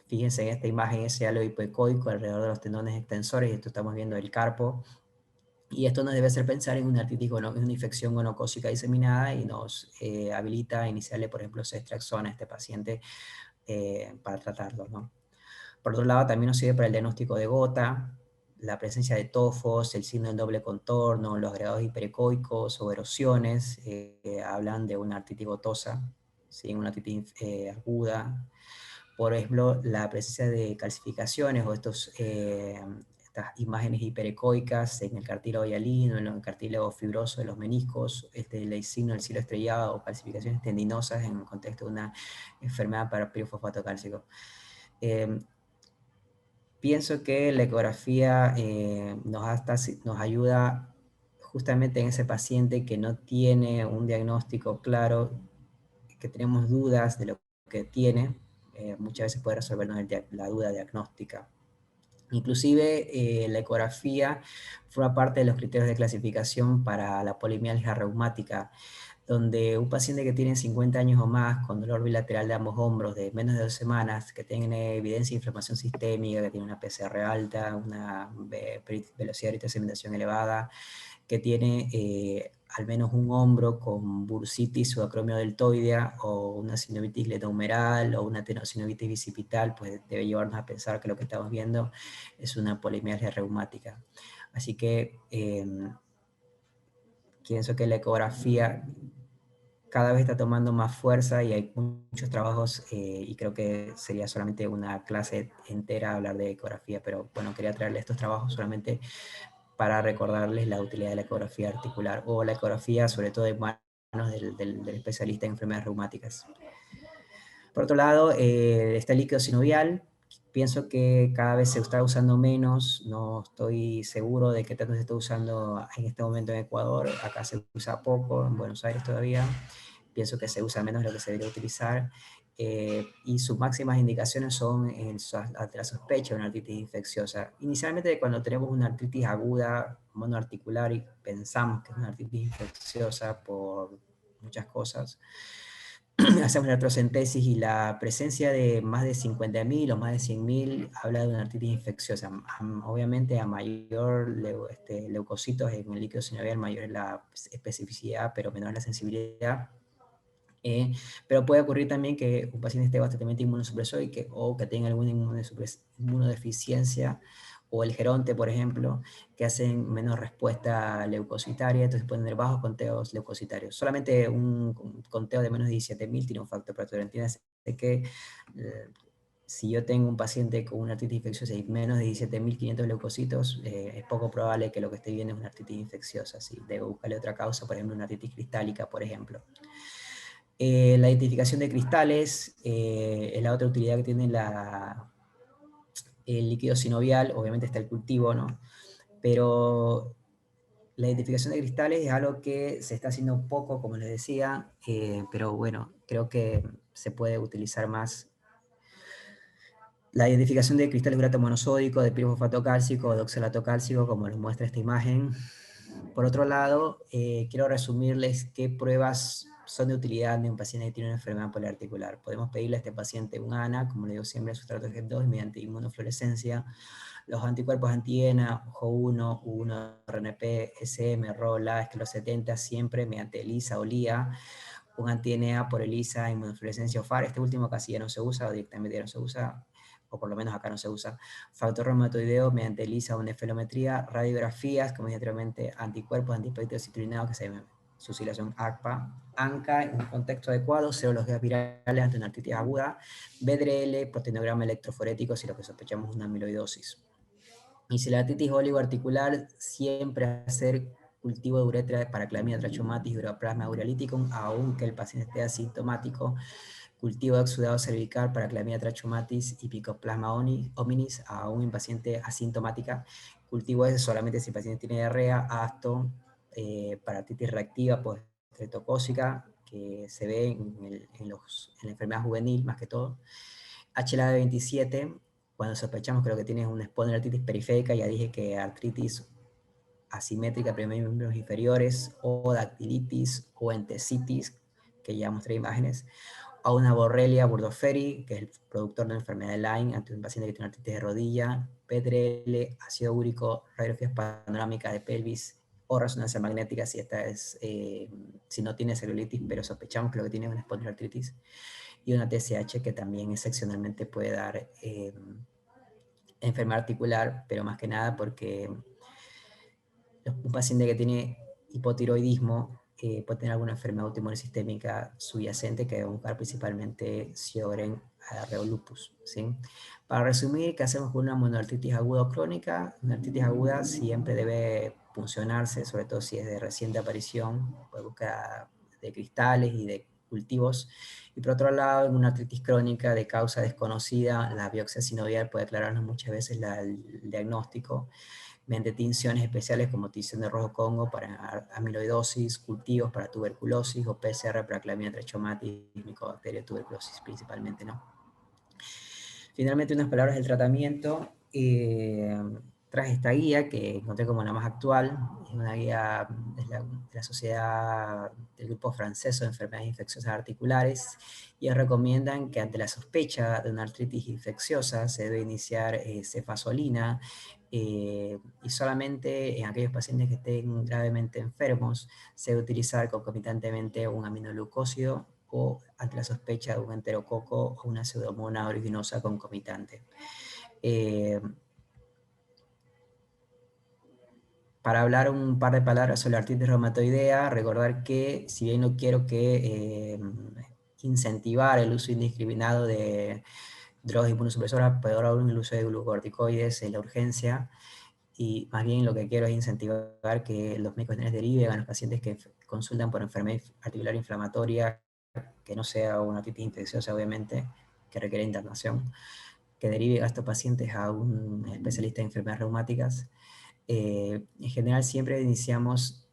Fíjense en esta imagen, ese halo hipoecoico alrededor de los tendones extensores, y esto estamos viendo el carpo. Y esto nos debe hacer pensar en una artritis, en una infección gonocócica diseminada, y nos habilita a iniciarle, por ejemplo, ceftriaxona a este paciente para tratarlo, ¿no? Por otro lado, también nos sirve para el diagnóstico de gota, la presencia de tofos, el signo del doble contorno, los agregados hiperecoicos o erosiones, hablan de una artritis gotosa, ¿sí? Una artritis aguda. Por ejemplo, la presencia de calcificaciones o estas imágenes hiperecoicas en el cartílago hialino, en el cartílago fibroso de los meniscos, el signo del cielo estrellado o calcificaciones tendinosas en el contexto de una enfermedad para pirofosfato cálcico. Pienso que la ecografía nos ayuda justamente en ese paciente que no tiene un diagnóstico claro, que tenemos dudas de lo que tiene, muchas veces puede resolvernos la duda diagnóstica. Inclusive la ecografía forma parte de los criterios de clasificación para la polimialgia reumática, donde un paciente que tiene 50 años o más, con dolor bilateral de ambos hombros de menos de 2 semanas, que tiene evidencia de inflamación sistémica, que tiene una PCR alta, una velocidad de sedimentación elevada, que tiene al menos un hombro con bursitis o acromio deltoidea, o una sinovitis glenohumeral, o una tenosinovitis bicipital, pues debe llevarnos a pensar que lo que estamos viendo es una polimialgia reumática. Así que pienso que la ecografía cada vez está tomando más fuerza, y hay muchos trabajos, y creo que sería solamente una clase entera hablar de ecografía, pero bueno, quería traerles estos trabajos solamente para recordarles la utilidad de la ecografía articular, o la ecografía sobre todo en manos del especialista en enfermedades reumáticas. Por otro lado, está el líquido sinovial. Pienso que cada vez se está usando menos, no estoy seguro de qué tanto se está usando en este momento en Ecuador, acá se usa poco, en Buenos Aires todavía, pienso que se usa menos de lo que se debería utilizar, y sus máximas indicaciones son ante la sospecha de una artritis infecciosa. Inicialmente, cuando tenemos una artritis aguda, monoarticular, y pensamos que es una artritis infecciosa por muchas cosas, hacemos la retrocentesis, y la presencia de más de 50.000 o más de 100.000 habla de una artritis infecciosa. Obviamente, a mayor leucocitos en el líquido sinovial, mayor es la especificidad, pero menor es la sensibilidad. Pero puede ocurrir también que un paciente esté bastante inmunosupresor o que tenga alguna inmunodeficiencia, o el geronte, por ejemplo, que hacen menos respuesta leucocitaria, entonces pueden tener bajos conteos leucocitarios. Solamente un conteo de menos de 17.000 tiene un factor protector. Entiéndase que si yo tengo un paciente con una artritis infecciosa y menos de 17.500 leucocitos, es poco probable que lo que esté viendo es una artritis infecciosa. ¿Sí? Debo buscarle otra causa, por ejemplo, una artritis cristálica, por ejemplo. La identificación de cristales es la otra utilidad que tiene el líquido sinovial. Obviamente está el cultivo, ¿no? Pero la identificación de cristales es algo que se está haciendo poco, como les decía, pero bueno, creo que se puede utilizar más. La identificación de cristales de urato monosódico, de pirofosfato cálcico o de oxalato cálcico, como les muestra esta imagen. Por otro lado, quiero resumirles qué pruebas son de utilidad de un paciente que tiene una enfermedad poliarticular. Podemos pedirle a este paciente un ANA, como le digo siempre, sustrato GEP2, mediante inmunofluorescencia, los anticuerpos anti-ENA, JO1, U1, RNP, SM, ROLA, esclerostetenta, siempre mediante ELISA o LIA, un anti-NA por ELISA, inmunofluorescencia o FAR. Este último casi ya no se usa, o directamente ya no se usa, o por lo menos acá no se usa, factor reumatoideo mediante ELISA o nefrometría, radiografías, como dije anteriormente, anticuerpos, antipéptidos citrulinados, que se ven su siglación ACPA, ANCA, en un contexto adecuado, serologías virales ante una artritis aguda, BDRL, proteinograma electroforético si lo que sospechamos es una amiloidosis. Y si la artritis oligoarticular, siempre hacer cultivo de uretra para Clamidia trachomatis y Uroplasma urolíticum, aunque el paciente esté asintomático, cultivo de exudado cervical para Clamidia trachomatis y Mycoplasma hominis, aún en paciente asintomática, cultivo ese solamente si el paciente tiene diarrea, asto, para artritis reactiva, post-estreptocócica, que se ve en la enfermedad juvenil más que todo. HLA-27, cuando sospechamos que lo que tiene es una espondilititis periférica, ya dije que artritis asimétrica, primeros miembros inferiores, o dactilitis, o entesitis, que ya mostré imágenes, o una Borrelia burgdorferi, que es el productor de la enfermedad de Lyme, ante un paciente que tiene artritis de rodilla, PDL, ácido úrico, radiografías panorámicas de pelvis, o resonancia magnética si esta es, si no tiene celulitis, pero sospechamos que lo que tiene es una espondiloartritis, y una TSH que también excepcionalmente puede dar enfermedad articular, pero más que nada porque un paciente que tiene hipotiroidismo puede tener alguna enfermedad autoinmune sistémica subyacente que va a buscar principalmente Sjögren lupus, ¿sí? Para resumir, ¿qué hacemos con una monoartritis aguda o crónica? Una artritis aguda siempre debe funcionarse, sobre todo si es de reciente aparición, puede buscar de cristales y de cultivos. Y por otro lado, en una artritis crónica de causa desconocida, la biopsia sinovial puede aclararnos muchas veces el diagnóstico mediante tinciones especiales como tinción de rojo Congo para amiloidosis, cultivos para tuberculosis o PCR para Clamidia trachomatis y Mycobacteria tuberculosis principalmente, ¿no? Finalmente, unas palabras del tratamiento. Tras esta guía, que encontré como la más actual, es una guía de la sociedad del grupo francés de enfermedades infecciosas articulares, y recomiendan que ante la sospecha de una artritis infecciosa se debe iniciar cefazolina, y solamente en aquellos pacientes que estén gravemente enfermos se debe utilizar concomitantemente un aminoglucósido o ante la sospecha de un enterococo o una pseudomonas aeruginosa concomitante. Para hablar un par de palabras sobre la artritis reumatoidea, recordar que si bien no quiero que incentivar el uso indiscriminado de drogas inmunosupresoras, puede haber un uso de glucocorticoides en la urgencia, y más bien lo que quiero es incentivar que los médicos deriven a los pacientes que consultan por enfermedad articular inflamatoria, que no sea una artritis infecciosa obviamente, que requiere internación, que derive a estos pacientes a un especialista en enfermedades reumáticas. En general siempre iniciamos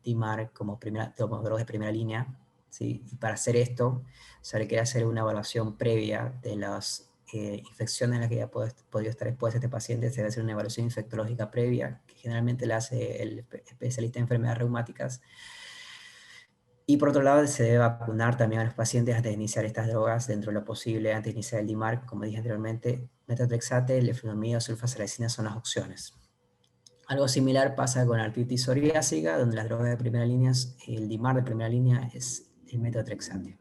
DIMAR como drogas de primera línea, ¿sí? Y para hacer esto se requiere hacer una evaluación previa de las infecciones en las que ya podido estar expuesto este paciente. Se debe hacer una evaluación infectológica previa, que generalmente la hace el especialista en enfermedades reumáticas. Y por otro lado, se debe vacunar también a los pacientes antes de iniciar estas drogas, dentro de lo posible, antes de iniciar el DIMAR. Como dije anteriormente, metotrexate, leflunomida o sulfasalazina son las opciones. Algo similar pasa con artritis psoriásica, donde las drogas de primera línea, el DIMAR de primera línea es el metotrexate.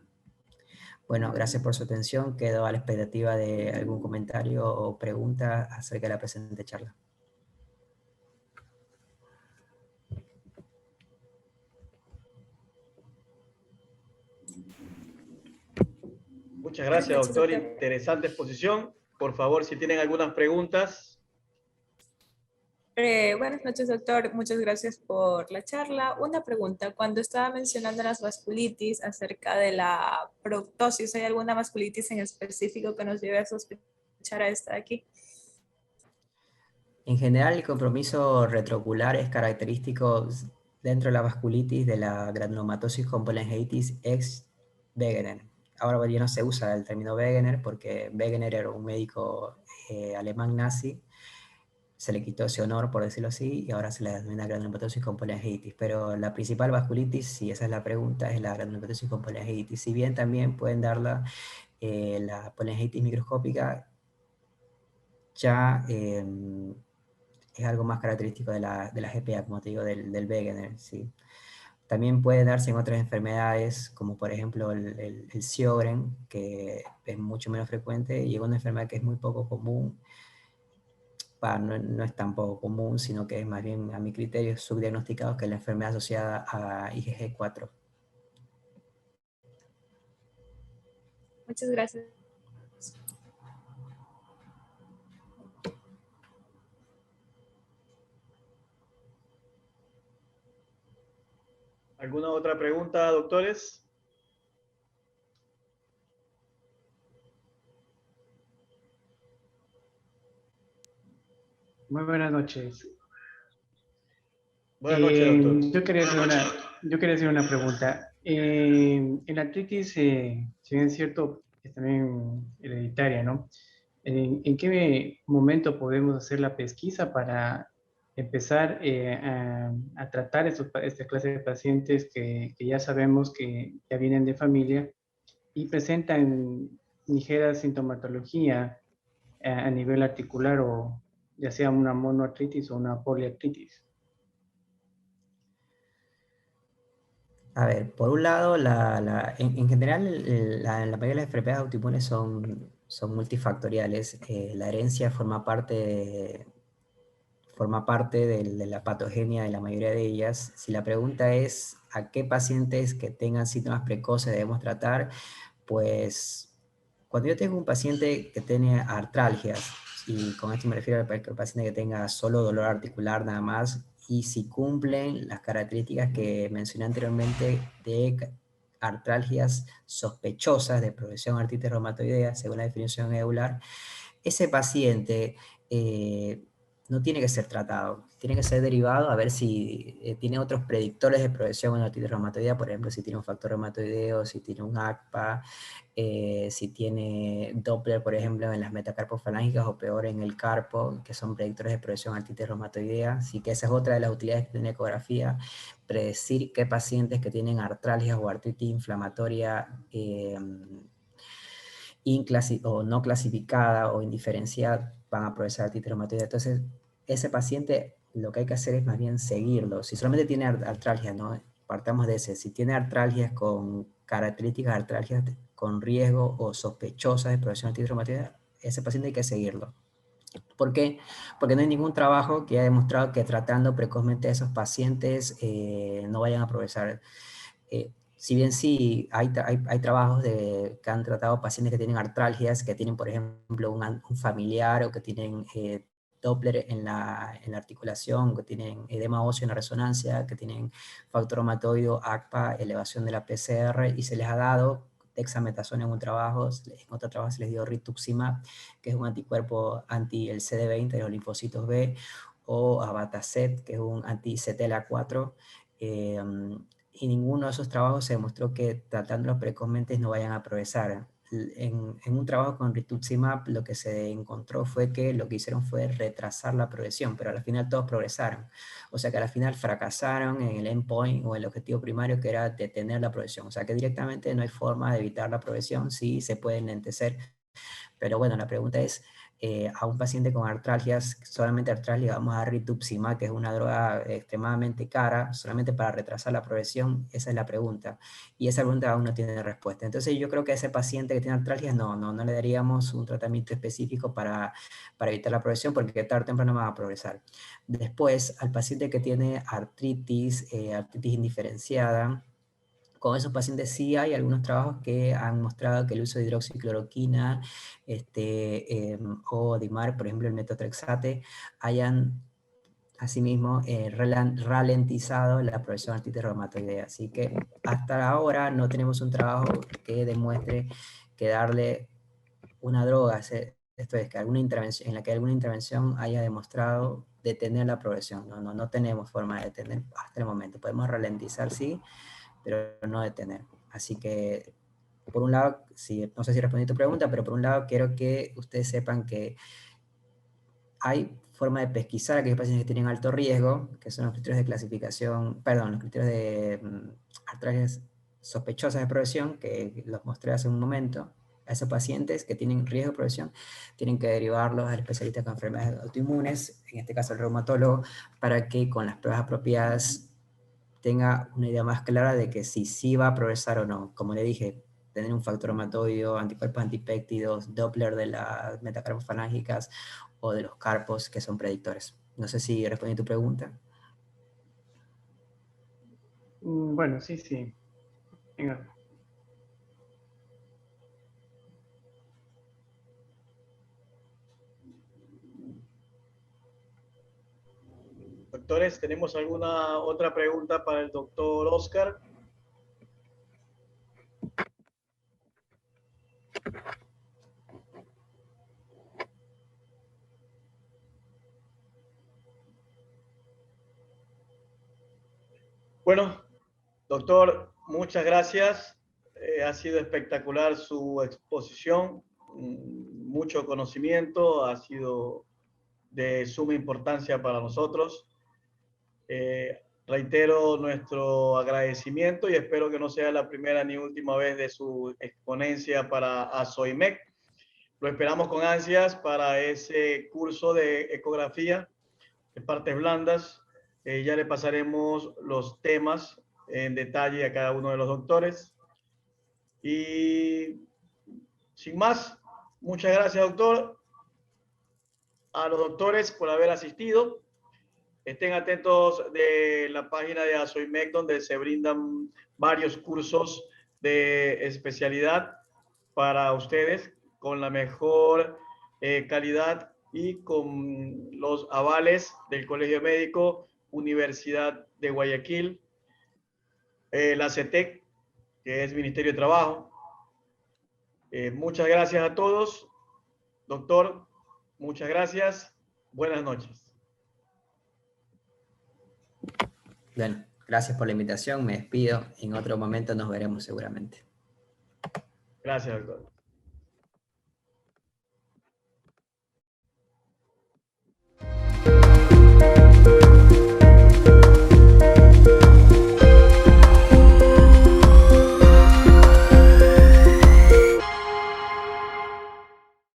Bueno, gracias por su atención. Quedo a la expectativa de algún comentario o pregunta acerca de la presente charla. Muchas gracias, doctor. Interesante exposición. Por favor, si tienen algunas preguntas. Buenas noches, doctor. Muchas gracias por la charla. Una pregunta. Cuando estaba mencionando las vasculitis acerca de la proctosis, ¿hay alguna vasculitis en específico que nos lleve a sospechar a esta de aquí? En general, el compromiso retroocular es característico dentro de la vasculitis de la granulomatosis con polyangiitis ex Wegener. Ahora ya no se usa el término Wegener porque Wegener era un médico alemán nazi. Se le quitó ese honor, por decirlo así, y ahora se le denomina granulomatosis con polyangiitis. Pero la principal vasculitis, si esa es la pregunta, es la granulomatosis con polyangiitis. Si bien también pueden darla la polyangiitis microscópica, ya es algo más característico de la GPA, como te digo, del Wegener, ¿sí? También puede darse en otras enfermedades, como por ejemplo el Sjögren, que es mucho menos frecuente, y es una enfermedad que es muy poco común. No es tan poco común, sino que es más bien, a mi criterio, subdiagnosticado, que es la enfermedad asociada a IgG4. Muchas gracias. ¿Alguna otra pregunta, doctores? Muy buenas noches. Buenas noches, doctor. Yo quería hacer una pregunta. En la artritis, si bien es cierto, es también hereditaria, ¿no? ¿En qué momento podemos hacer la pesquisa para empezar a tratar esta clase de pacientes que ya sabemos que ya vienen de familia y presentan ligera sintomatología a nivel articular o ya sea una monoartritis o una poliartritis? A ver, por un lado, en general, la mayoría de las enfermedades autoinmunes son multifactoriales. La herencia forma parte de la patogenia de la mayoría de ellas. Si la pregunta es a qué pacientes que tengan síntomas precoces debemos tratar, pues cuando yo tengo un paciente que tiene artralgias, y con esto me refiero al paciente que tenga solo dolor articular nada más, y si cumplen las características que mencioné anteriormente de artralgias sospechosas de progresión artritis reumatoidea, según la definición EULAR, ese paciente no tiene que ser tratado, tiene que ser derivado a ver si tiene otros predictores de progresión en artritis reumatoidea, por ejemplo, si tiene un factor reumatoideo, si tiene un ACPA, si tiene Doppler, por ejemplo, en las metacarpofalángicas o peor en el carpo, que son predictores de progresión artritis reumatoidea. Así que esa es otra de las utilidades que tiene la ecografía, predecir qué pacientes que tienen artralgias o artritis inflamatoria o no clasificada o indiferenciada van a progresar artritis reumatoidea. Entonces, ese paciente lo que hay que hacer es más bien seguirlo. Si solamente tiene artralgia, ¿no? Partamos de ese. Si tiene artralgias con características de artralgias con riesgo o sospechosas de progresión artritis reumatoidea, ese paciente hay que seguirlo. ¿Por qué? Porque no hay ningún trabajo que haya demostrado que tratando precozmente a esos pacientes no vayan a progresar. Si bien sí hay trabajos que han tratado pacientes que tienen artralgias, que tienen, por ejemplo, un familiar o que tienen Doppler en la articulación, que tienen edema óseo en la resonancia, que tienen factor reumatoideo, ACPA, elevación de la PCR, y se les ha dado dexametasona en un trabajo, en otro trabajo se les dio rituximab, que es un anticuerpo anti el CD20 de los linfocitos B, o abatacept, que es un anti-CTLA4, y ninguno de esos trabajos se demostró que tratándolos precozmente no vayan a progresar. En un trabajo con rituximab lo que se encontró fue que lo que hicieron fue retrasar la progresión, pero al final todos progresaron. O sea que al final fracasaron en el endpoint o el objetivo primario, que era detener la progresión. O sea que directamente no hay forma de evitar la progresión, sí se puede enlentecer. Pero bueno, la pregunta es, a un paciente con artralgias, solamente artralgia, vamos a dar rituximab, que es una droga extremadamente cara, solamente para retrasar la progresión. Esa es la pregunta. Y esa pregunta aún no tiene respuesta. Entonces yo creo que a ese paciente que tiene artralgias no le daríamos un tratamiento específico para evitar la progresión, porque tarde o temprano va a progresar. Después, al paciente que tiene artritis, artritis indiferenciada, con esos pacientes sí hay algunos trabajos que han mostrado que el uso de hidroxicloroquina o DIMAR, por ejemplo el metotrexate, hayan asimismo ralentizado la progresión de artritis reumatoidea. Así que hasta ahora no tenemos un trabajo que demuestre que darle una droga, esto es, que alguna intervención, en la que alguna intervención haya demostrado detener la progresión. No tenemos forma de detener hasta el momento. Podemos ralentizar, sí, pero no detener. Así que, por un lado, no sé si respondí tu pregunta, pero por un lado quiero que ustedes sepan que hay forma de pesquisar a aquellos pacientes que tienen alto riesgo, que son los criterios de clasificación, perdón, los criterios de artralgias sospechosas de progresión, que los mostré hace un momento. A esos pacientes que tienen riesgo de progresión, tienen que derivarlos al especialista con enfermedades autoinmunes, en este caso el reumatólogo, para que con las pruebas apropiadas tenga una idea más clara de que si sí va a progresar o no. Como le dije, tener un factor reumatoideo, anticuerpos antipéptidos, Doppler de las metacarpofalángicas o de los carpos que son predictores. No sé si respondí tu pregunta. Bueno, sí, sí. Venga. Doctores, ¿tenemos alguna otra pregunta para el doctor Oscar? Bueno, doctor, muchas gracias. Ha sido espectacular su exposición, mucho conocimiento, ha sido de suma importancia para nosotros. Reitero nuestro agradecimiento y espero que no sea la primera ni última vez de su exponencia para ASOIMEC. Lo esperamos con ansias para ese curso de ecografía de partes blandas. Ya le pasaremos los temas en detalle a cada uno de los doctores. Y sin más, muchas gracias, doctor, a los doctores por haber asistido. Estén atentos de la página de ASOIMEC, donde se brindan varios cursos de especialidad para ustedes con la mejor calidad y con los avales del Colegio Médico, Universidad de Guayaquil, la CETEC, que es Ministerio de Trabajo. Muchas gracias a todos. Doctor, muchas gracias. Buenas noches. Bueno, gracias por la invitación, me despido. En otro momento nos veremos seguramente. Gracias, doctor.